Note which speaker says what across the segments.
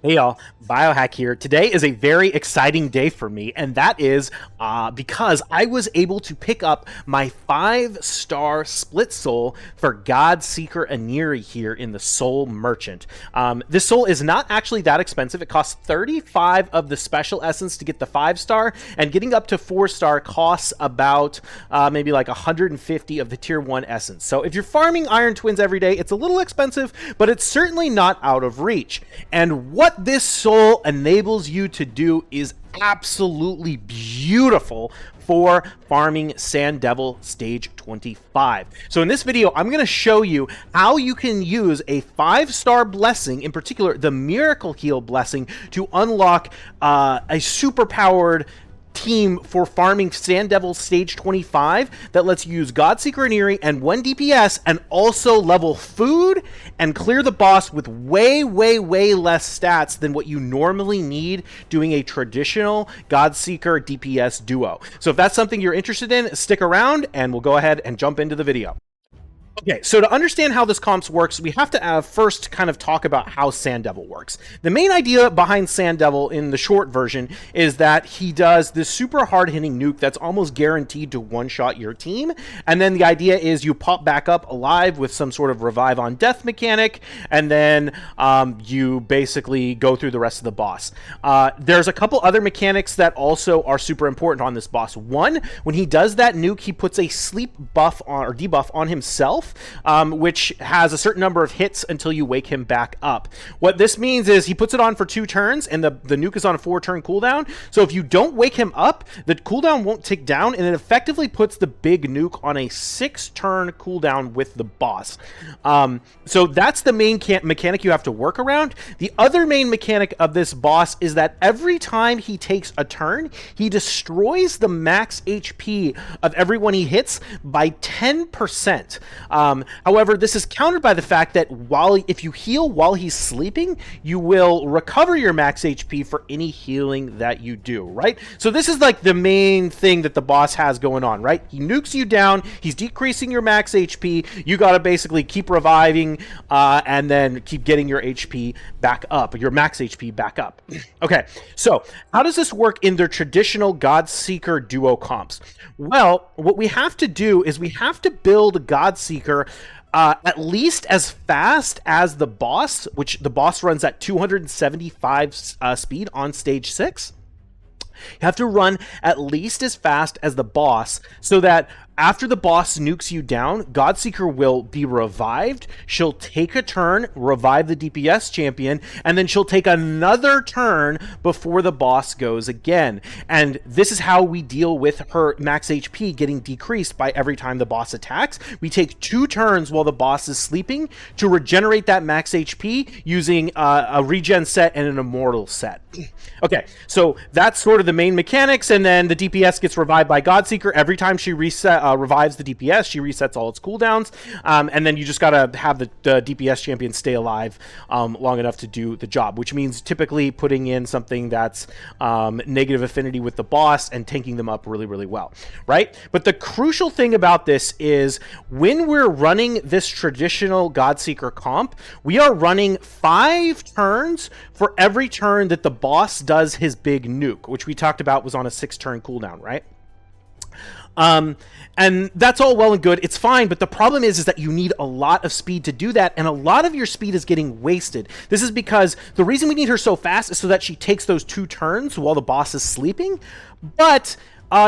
Speaker 1: Hey y'all, Biohack here. Today is a very exciting day for me, and that is because I was able to pick up my 5-star split soul for Godseeker Aniri here in the Soul Merchant. This soul is not actually that expensive. It costs 35 of the special essence to get the 5-star, and getting up to 4-star costs about maybe like 150 of the tier 1 essence. So if you're farming Iron Twins every day, it's a little expensive, but it's certainly not out of reach. And what this soul enables you to do is absolutely beautiful for farming Sand Devil stage 25. So in this video, I'm going to show you how you can use a 5-star blessing, in particular the Miracle Heal blessing, to unlock a super powered team for farming Sand Devil stage 25 that lets you use Godseeker Aniri and 1 DPS and also level food and clear the boss with way less stats than what you normally need doing a traditional Godseeker DPS duo. So if that's something you're interested in, stick around and we'll go ahead and jump into the video. Okay, so to understand how this comps works, we have to first kind of talk about how Sand Devil works. The main idea behind Sand Devil in the short version is that he does this super hard-hitting nuke that's almost guaranteed to one-shot your team, and then the idea is you pop back up alive with some sort of revive on death mechanic, and then you basically go through the rest of the boss. There's a couple other mechanics that also are super important on this boss. One, when he does that nuke, he puts a sleep buff on, or debuff on himself, which has a certain number of hits until you wake him back up. What this means is he puts it on for 2 turns, and the nuke is on a 4-turn cooldown. So if you don't wake him up, the cooldown won't tick down, and it effectively puts the big nuke on a 6-turn cooldown with the boss. So that's the main mechanic you have to work around. The other main mechanic of this boss is that every time he takes a turn, he destroys the max HP of everyone he hits by 10%. However, this is countered by the fact that if you heal while he's sleeping, you will recover your max HP for any healing that you do, right? So this is like the main thing that the boss has going on, right? He nukes you down, he's decreasing your max HP, you gotta basically keep reviving and then keep getting your HP back up, your max HP back up. Okay, so how does this work in their traditional Godseeker duo comps? Well, what we have to do is we have to build Godseeker at least as fast as the boss, which the boss runs at 275 speed on stage 6. You have to run at least as fast as the boss so that after the boss nukes you down, Godseeker will be revived. She'll take a turn, revive the DPS champion, and then she'll take another turn before the boss goes again. And this is how we deal with her max HP getting decreased by every time the boss attacks. We take 2 turns while the boss is sleeping to regenerate that max HP using a regen set and an immortal set. Okay, so that's sort of the main mechanics, and then the DPS gets revived by Godseeker. Every time she revives the DPS, she resets all its cooldowns, and then you just gotta have the DPS champion stay alive long enough to do the job, which means typically putting in something that's negative affinity with the boss and tanking them up really well, right? But the crucial thing about this is when we're running this traditional Godseeker comp, we are running 5 turns for every turn that the boss does his big nuke, which we talked about was on a 6-turn cooldown, right? And that's all well and good. It's fine, but the problem is that you need a lot of speed to do that, and a lot of your speed is getting wasted. This is because the reason we need her so fast is so that she takes those 2 turns while the boss is sleeping, but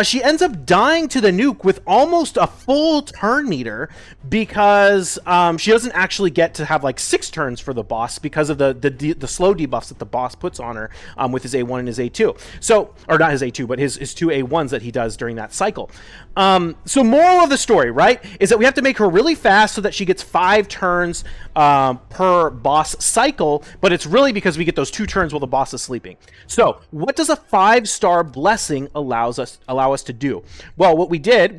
Speaker 1: she ends up dying to the nuke with almost a full turn meter because she doesn't actually get to have like 6 turns for the boss because of the slow debuffs that the boss puts on her with his A1 and his A2. So, or not his A2, but his 2 A1s that he does during that cycle. So moral of the story, right, is that we have to make her really fast so that she gets 5 turns per boss cycle, but it's really because we get those 2 turns while the boss is sleeping. So what does a 5-star blessing allow us allow us to do? Well, what we did,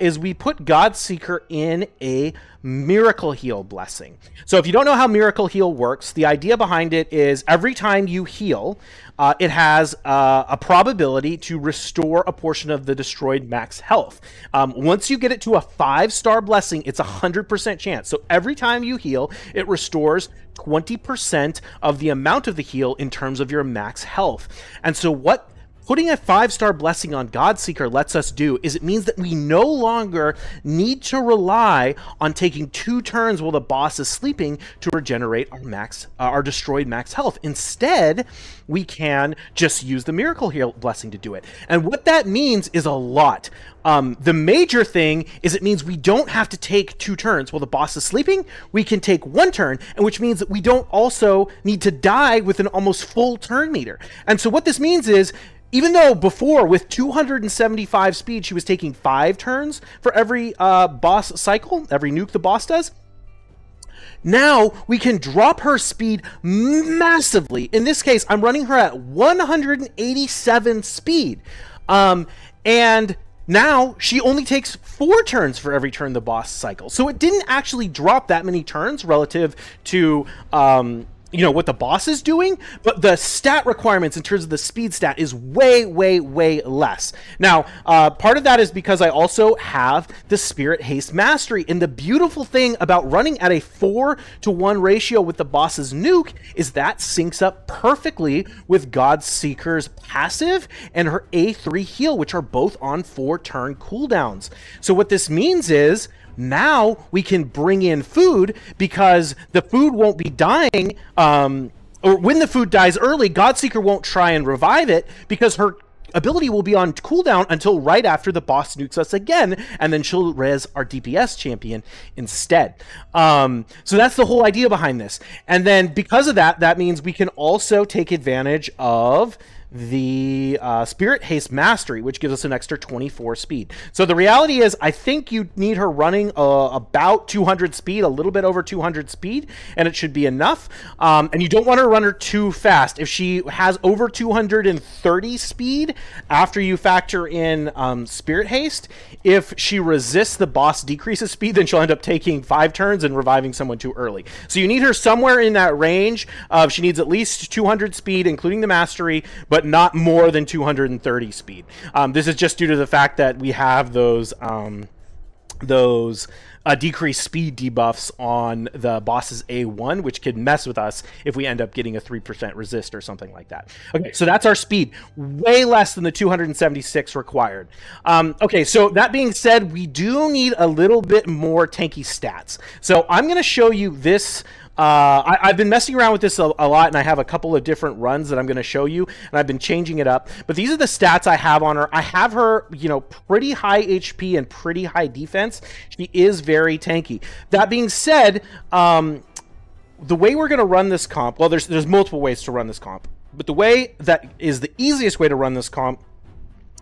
Speaker 1: is we put Godseeker in a Miracle Heal blessing. So if you don't know how Miracle Heal works, the idea behind it is every time you heal, it has a probability to restore a portion of the destroyed max health. Once you get it to a 5-star blessing, it's 100% chance. So every time you heal, it restores 20% of the amount of the heal in terms of your max health. And so what putting a 5-star blessing on Godseeker lets us do is it means that we no longer need to rely on taking 2 turns while the boss is sleeping to regenerate our destroyed max health. Instead, we can just use the Miracle Heal blessing to do it. And what that means is a lot. The major thing is it means we don't have to take 2 turns while the boss is sleeping. We can take 1 turn, and which means that we don't also need to die with an almost full turn meter. And so what this means is, even though before with 275 speed she was taking 5 turns for every boss cycle, every nuke the boss does, now we can drop her speed massively. In this case, I'm running her at 187 speed. And now she only takes 4 turns for every turn the boss cycles. So it didn't actually drop that many turns relative to what the boss is doing, but the stat requirements in terms of the speed stat is way, way, way less. Now, part of that is because I also have the Spirit Haste Mastery, and the beautiful thing about running at a 4-to-1 ratio with the boss's nuke is that syncs up perfectly with Godseeker's passive and her A3 heal, which are both on 4-turn cooldowns. So what this means is, now we can bring in food because the food won't be dying, or when the food dies early, Godseeker won't try and revive it because her ability will be on cooldown until right after the boss nukes us again, and then she'll res our DPS champion instead. So that's the whole idea behind this. And then because of that, that means we can also take advantage of the Spirit Haste Mastery, which gives us an extra 24 speed. So the reality is, I think you need her running about 200 speed, a little bit over 200 speed, and it should be enough. And you don't want to run her too fast. If she has over 230 speed, after you factor in Spirit Haste, if she resists the boss decreases speed, then she'll end up taking 5 turns and reviving someone too early. So you need her somewhere in that range of, she needs at least 200 speed, including the mastery, but not more than 230 speed. This is just due to the fact that we have those decreased speed debuffs on the boss's A1, which can mess with us if we end up getting a 3% resist or something like that. Okay, so that's our speed. Way less than the 276 required. Okay, so that being said, we do need a little bit more tanky stats. So I'm going to show you this. I've been messing around with this a lot, and I have a couple of different runs that I'm going to show you, and I've been changing it up. But these are the stats I have on her. I have her, pretty high HP and pretty high defense. She is very tanky. That being said, the way we're going to run this comp, well, there's multiple ways to run this comp, but the way that is the easiest way to run this comp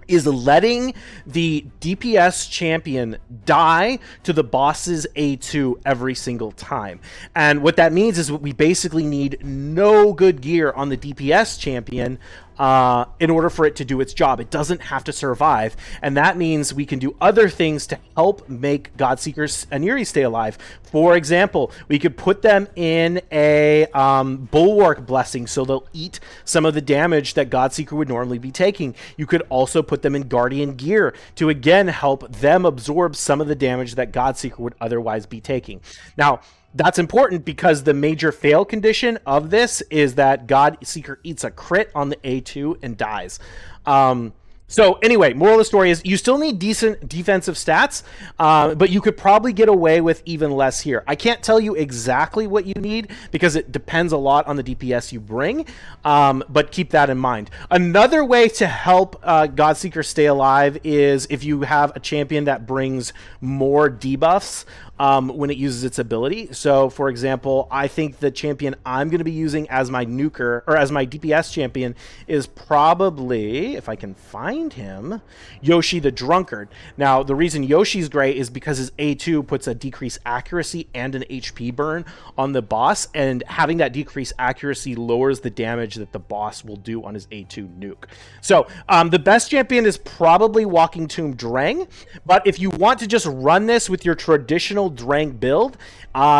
Speaker 1: is letting the DPS champion die to the boss's A2 every single time. And what that means is we basically need no good gear on the DPS champion in order for it to do its job. It doesn't have to survive, and that means we can do other things to help make Godseeker's aniri stay alive. For example, we could put them in a bulwark blessing, so they'll eat some of the damage that Godseeker would normally be taking. You could also put them in guardian gear to again help them absorb some of the damage that Godseeker would otherwise be taking. Now, that's important because the major fail condition of this is that Godseeker eats a crit on the A2 and dies. So anyway, moral of the story is you still need decent defensive stats, but you could probably get away with even less here. I can't tell you exactly what you need because it depends a lot on the DPS you bring, but keep that in mind. Another way to help Godseeker stay alive is if you have a champion that brings more debuffs when it uses its ability. So, for example, I think the champion I'm going to be using as my nuker, or as my DPS champion, is probably, if I can find him, Yoshi the Drunkard. Now, the reason Yoshi's great is because his A2 puts a decreased accuracy and an HP burn on the boss, and having that decreased accuracy lowers the damage that the boss will do on his A2 nuke. So, the best champion is probably Walking Tomb Drang, but if you want to just run this with your traditional Drang build,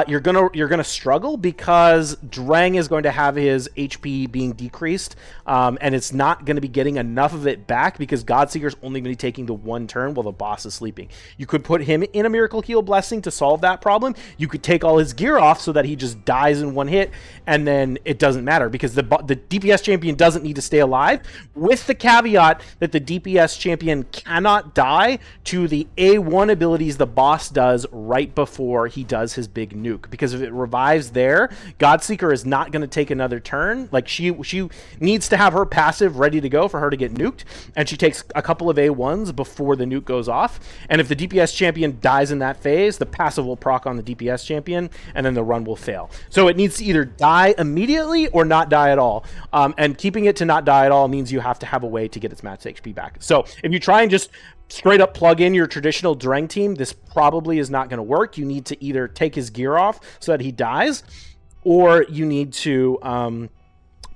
Speaker 1: you're gonna struggle, because Drang is going to have his HP being decreased, and it's not going to be getting enough of it back, because Godseeker's only going to be taking the one turn while the boss is sleeping. You could put him in a Miracle Heal Blessing to solve that problem. You could take all his gear off so that he just dies in one hit, and then it doesn't matter, because the DPS champion doesn't need to stay alive, with the caveat that the DPS champion cannot die to the A1 abilities the boss does right before he does his big nuke, because if it revives there, Godseeker is not going to take another turn. Like, she needs to have her passive ready to go for her to get nuked, and she takes a couple of A1s before the nuke goes off, and if the DPS champion dies in that phase, the passive will proc on the DPS champion, and then the run will fail. So it needs to either die immediately or not die at all, and keeping it to not die at all means you have to have a way to get its max HP back. So if you try and just straight up plug in your traditional Drang team, this probably is not going to work. You need to either take his gear off so that he dies, or you need to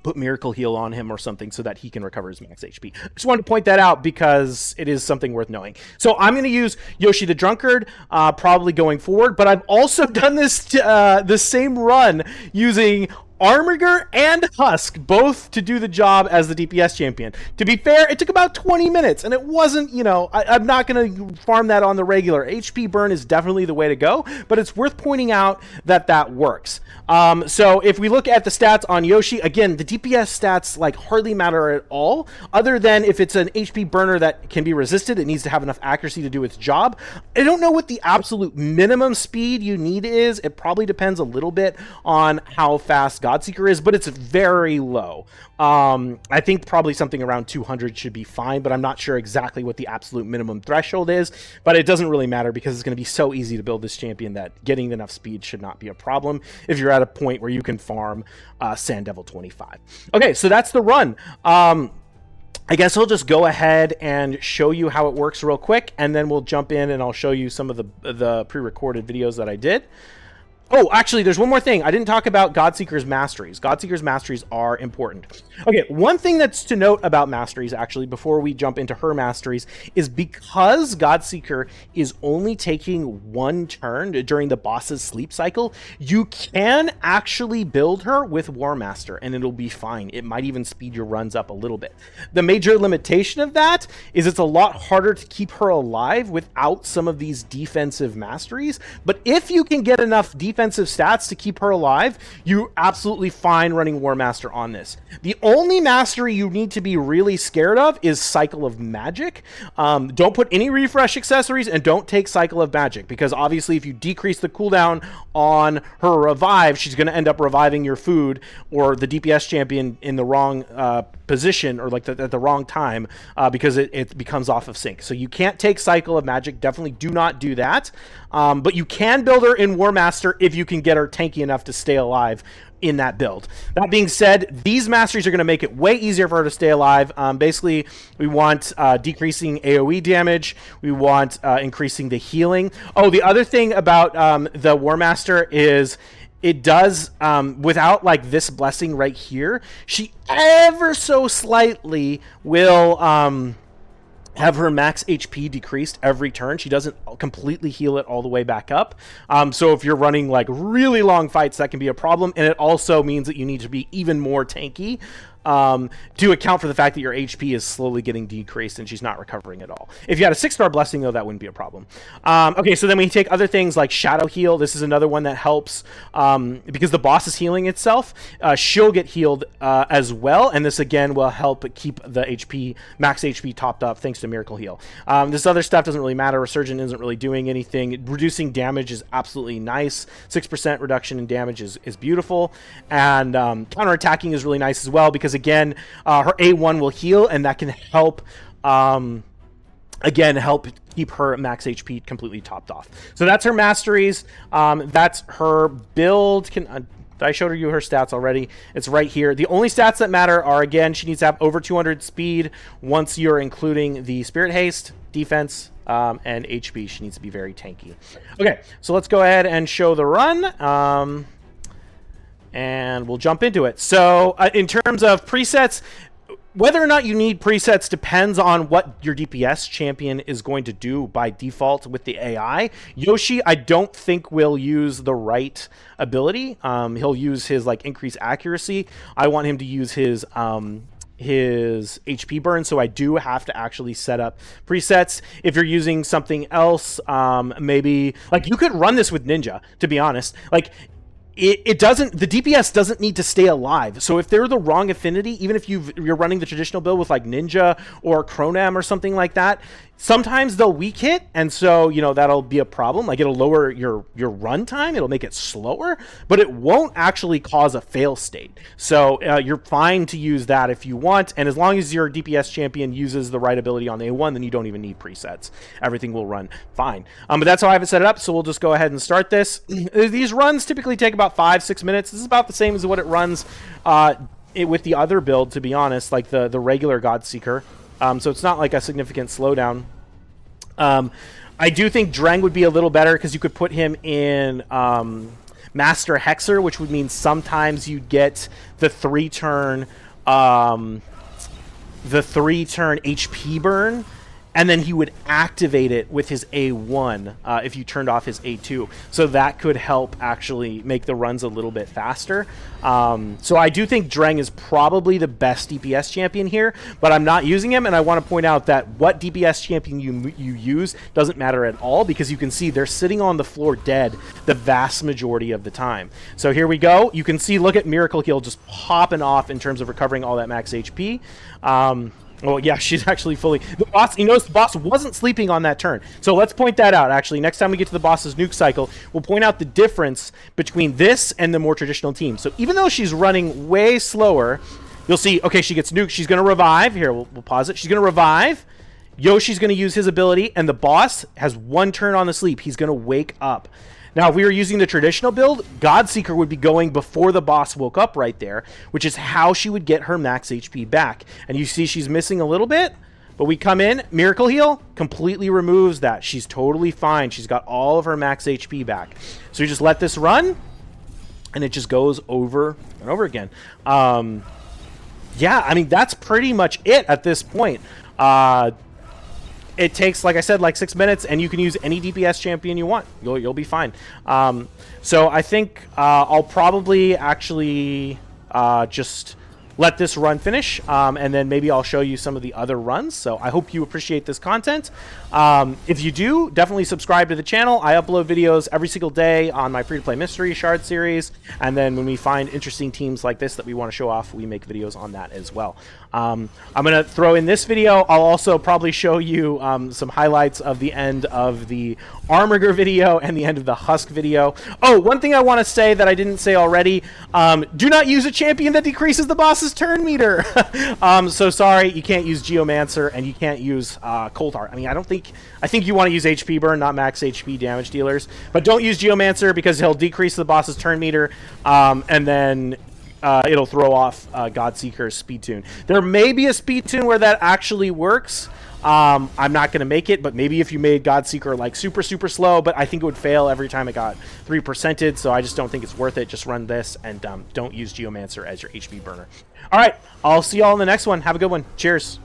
Speaker 1: put Miracle Heal on him or something so that he can recover his max HP. I just wanted to point that out because it is something worth knowing. So I'm going to use Yoshi the Drunkard probably going forward, but I've also done this the same run using Armiger and Husk, both to do the job as the DPS champion. To be fair, it took about 20 minutes, and it wasn't, I'm not going to farm that on the regular. HP burn is definitely the way to go, but it's worth pointing out that that works. So if we look at the stats on Yoshi, again, the DPS stats hardly matter at all, other than if it's an HP burner that can be resisted, it needs to have enough accuracy to do its job. I don't know what the absolute minimum speed you need is. It probably depends a little bit on how fast Godseeker is, but it's very low. I think probably something around 200 should be fine, but I'm not sure exactly what the absolute minimum threshold is, but it doesn't really matter because it's going to be so easy to build this champion that getting enough speed should not be a problem if you're at a point where you can farm Sand Devil 25. Okay, so that's the run. I guess I'll just go ahead and show you how it works real quick, and then we'll jump in and I'll show you some of the pre-recorded videos that I did. Oh, actually, there's one more thing. I didn't talk about Godseeker's masteries. Godseeker's masteries are important. Okay, one thing that's to note about masteries, actually, before we jump into her masteries, is because Godseeker is only taking one turn during the boss's sleep cycle, you can actually build her with War Master, and it'll be fine. It might even speed your runs up a little bit. The major limitation of that is it's a lot harder to keep her alive without some of these defensive masteries, but if you can get enough defensive stats to keep her alive, you're absolutely fine running War Master on this. The only mastery you need to be really scared of is Cycle of Magic. Don't put any refresh accessories and don't take Cycle of Magic, because obviously if you decrease the cooldown on her revive, she's going to end up reviving your food or the DPS champion in the wrong position, or at the wrong time, because it becomes off of sync. So you can't take Cycle of Magic. Definitely do not do that. But you can build her in War Master if you can get her tanky enough to stay alive in that build. That being said, these masteries are going to make it way easier for her to stay alive. Basically, we want decreasing AoE damage. We want increasing the healing. Oh, the other thing about the War Master is it does, without this blessing right here, she ever so slightly will have her max HP decreased every turn. She doesn't completely heal it all the way back up. So if you're running really long fights, that can be a problem. And it also means that you need to be even more tanky to account for the fact that your HP is slowly getting decreased and she's not recovering at all. If you had a 6-star blessing, though, that wouldn't be a problem. Okay, so then we take other things like Shadow Heal. This is another one that helps because the boss is healing itself. She'll get healed as well, and this again will help keep the HP, max HP topped up thanks to Miracle Heal. This other stuff doesn't really matter. Resurgent isn't really doing anything. Reducing damage is absolutely nice. 6% reduction in damage is beautiful, and counterattacking is really nice as well, because again, her A1 will heal, and that can help again, help keep her max HP completely topped off. So that's her masteries. That's her build. I showed you her stats already. It's right here. The only stats that matter are, again, she needs to have over 200 speed once you're including the Spirit Haste, defense, and HP. She needs to be very tanky. Okay, so let's go ahead and show the run. And we'll jump into it. So in terms of presets, whether or not you need presets depends on what your DPS champion is going to do by default with the AI. Yoshi, I don't think will use the right ability. He'll use his like increased accuracy. I want him to use his HP burn, so I do have to actually set up presets. If you're using something else, maybe like you could run this with Ninja, to be honest. Like it doesn't, the DPS doesn't need to stay alive. So if they're the wrong affinity, even if you're running the traditional build with like Ninja or Chronam or something like that, sometimes they'll weak hit, and so, you know, that'll be a problem. Like, it'll lower your run time, it'll make it slower, but it won't actually cause a fail state. So you're fine to use that if you want, and as long as your DPS champion uses the right ability on the A1, then you don't even need presets. Everything will run fine. But that's how I have it set it up, so we'll just go ahead and start this. These runs typically take about 5-6 minutes. This is about the same as what it runs with the other build, to be honest, like the regular Godseeker. So it's not like a significant slowdown. I do think Dreng would be a little better because you could put him in Master Hexer, which would mean sometimes you'd get the 3-turn HP burn, and then he would activate it with his A1 if you turned off his A2. So that could help actually make the runs a little bit faster. So I do think Dreng is probably the best DPS champion here, but I'm not using him, and I want to point out that what DPS champion you use doesn't matter at all, because you can see they're sitting on the floor dead the vast majority of the time. So here we go. You can see, look at Miracle Heal just popping off in terms of recovering all that max HP. Well, yeah, she's actually fully... The boss, you notice the boss wasn't sleeping on that turn. So let's point that out, actually. Next time we get to the boss's nuke cycle, we'll point out the difference between this and the more traditional team. So even though she's running way slower, you'll see, okay, she gets nuked. She's going to revive. Here, we'll pause it. She's going to revive. Yoshi's going to use his ability, and the boss has 1 turn on the sleep. He's going to wake up. Now, if we were using the traditional build, Godseeker would be going before the boss woke up right there, which is how she would get her max HP back. And you see she's missing a little bit, but we come in, Miracle Heal completely removes that. She's totally fine. She's got all of her max HP back. So you just let this run, and it just goes over and over again. Yeah, I mean, that's pretty much it at this point. It takes, like I said, like 6 minutes, and you can use any DPS champion you want. You'll be fine. So I think I'll probably actually just let this run finish, and then maybe I'll show you some of the other runs. So I hope you appreciate this content. If you do, definitely subscribe to the channel. I upload videos every single day on my free-to-play mystery shard series, and then when we find interesting teams like this that we want to show off, we make videos on that as well. I'm going to throw in this video. I'll also probably show you some highlights of the end of the Armiger video and the end of the Husk video. Oh, one thing I want to say that I didn't say already, do not use a champion that decreases the boss's turn meter. So sorry, you can't use Geomancer, and you can't use Coldheart. I mean, I think you want to use HP burn, not max HP damage dealers, but don't use Geomancer because he'll decrease the boss's turn meter, and then it'll throw off Godseeker's speed tune. There may be a speed tune where that actually works. I'm not going to make it, but maybe if you made Godseeker like super slow, but I think it would fail every time it got 3%ed, so I just don't think it's worth it. Just run this, and don't use Geomancer as your HP burner. All right, I'll see y'all in the next one. Have a good one. Cheers.